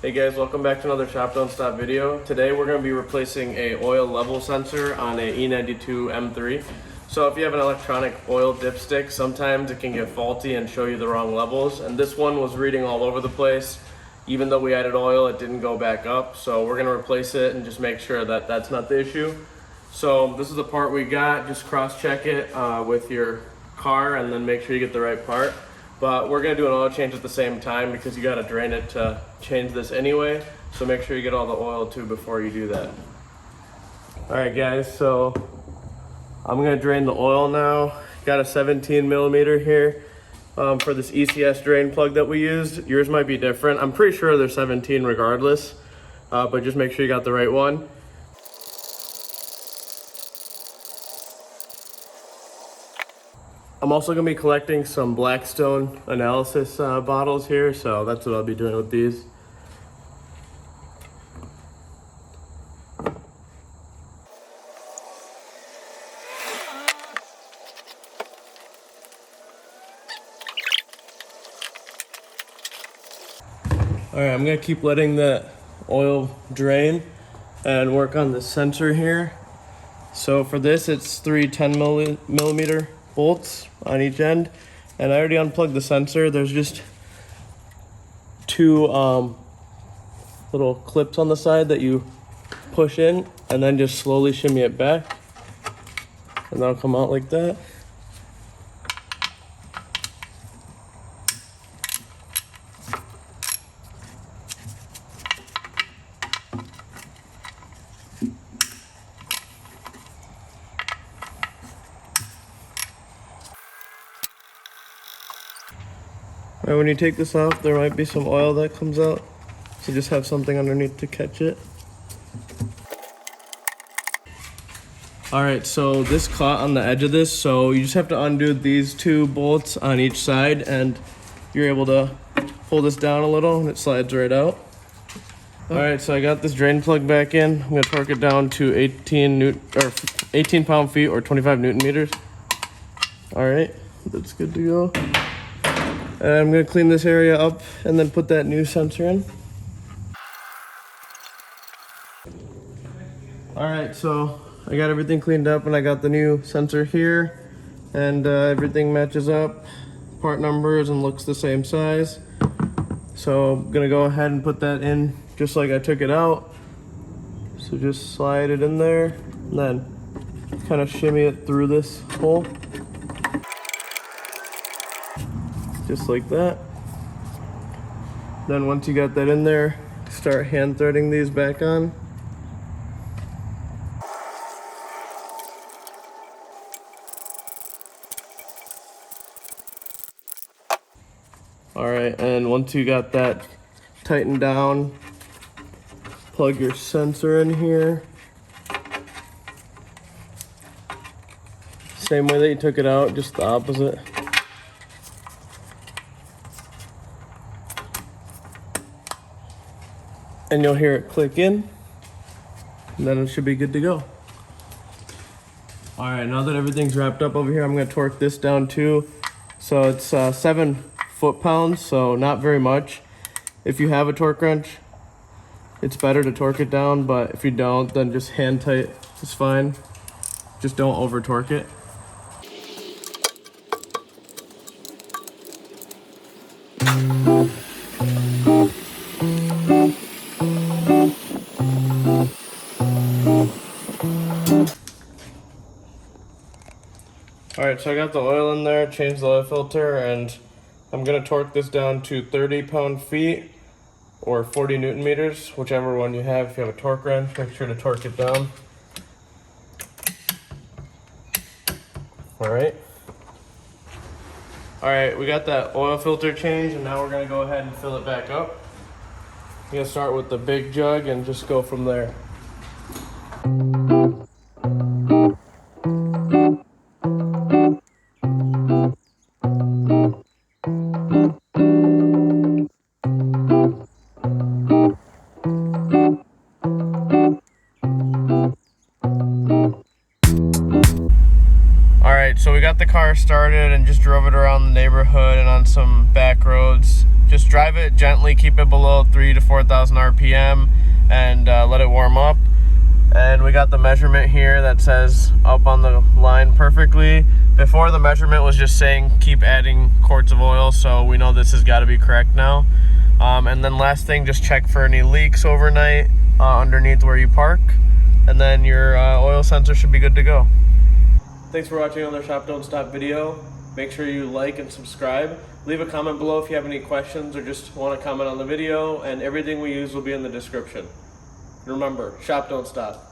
Hey guys, welcome back to another Shop Don't Stop video. Today we're going to be replacing a oil level sensor on a E92 M3. So if you have an electronic oil dipstick, sometimes it can get faulty and show you the wrong levels. And this one was reading all over the place. Even though we added oil, it didn't go back up. So we're going to replace it and just make sure that that's not the issue. So this is the part we got. Just cross-check it with your car and then make sure you get the right part. But we're going to do an oil change at the same time because you got to drain it to change this anyway. So make sure you get all the oil too before you do that. Alright guys, so I'm going to drain the oil now. Got a 17 millimeter here for this ECS drain plug that we used. Yours might be different. I'm pretty sure they're 17 regardless, but just make sure you got the right one. I'm also going to be collecting some Blackstone analysis bottles here, so that's what I'll be doing with these. Alright, I'm going to keep letting the oil drain and work on the sensor here. So for this, it's three 10 millimeter bolts on each end, and I already unplugged the sensor. There's just two little clips on the side that you push in and then just slowly shimmy it back, and that'll come out like that. And when you take this off, there might be some oil that comes out, so just have something underneath to catch it. Alright, so this caught on the edge of this, so you just have to undo these two bolts on each side, and you're able to pull this down a little, and it slides right out. Alright, so I got this drain plug back in. I'm going to torque it down to 18 pound-feet or 25 Newton meters. Alright, that's good to go. And I'm going to clean this area up and then put that new sensor in. Alright, so I got everything cleaned up and I got the new sensor here, and everything matches up, part numbers, and looks the same size. So I'm going to go ahead and put that in just like I took it out. So just slide it in there and then kind of shimmy it through this hole. Just like that. Then once you got that in there, start hand threading these back on. Alright, and once you got that tightened down, plug your sensor in here. Same way that you took it out, just the opposite. And you'll hear it click in, and then it should be good to go. All right, now that everything's wrapped up over here, I'm gonna torque this down too. So it's 7 foot-pounds, so not very much. If you have a torque wrench, it's better to torque it down, but if you don't, then just hand tight is fine. Just don't over torque it. Alright, so I got the oil in there, changed the oil filter, and I'm going to torque this down to 30 pound-feet or 40 Newton meters, whichever one you have. If you have a torque wrench, make sure to torque it down. Alright, we got that oil filter changed, and now we're going to go ahead and fill it back up. I'm going to start with the big jug and just go from there. So we got the car started and just drove it around the neighborhood and on some back roads. Just drive it gently, keep it below 3,000 to 4,000 RPM, and let it warm up. And we got the measurement here that says up on the line perfectly. Before, the measurement was just saying keep adding quarts of oil, so we know this has got to be correct now. And then last thing, just check for any leaks overnight underneath where you park, and then your oil sensor should be good to go. Thanks for watching another Shop Don't Stop video. Make sure you like and subscribe. Leave a comment below if you have any questions or just want to comment on the video, and everything we use will be in the description. Remember, shop don't stop.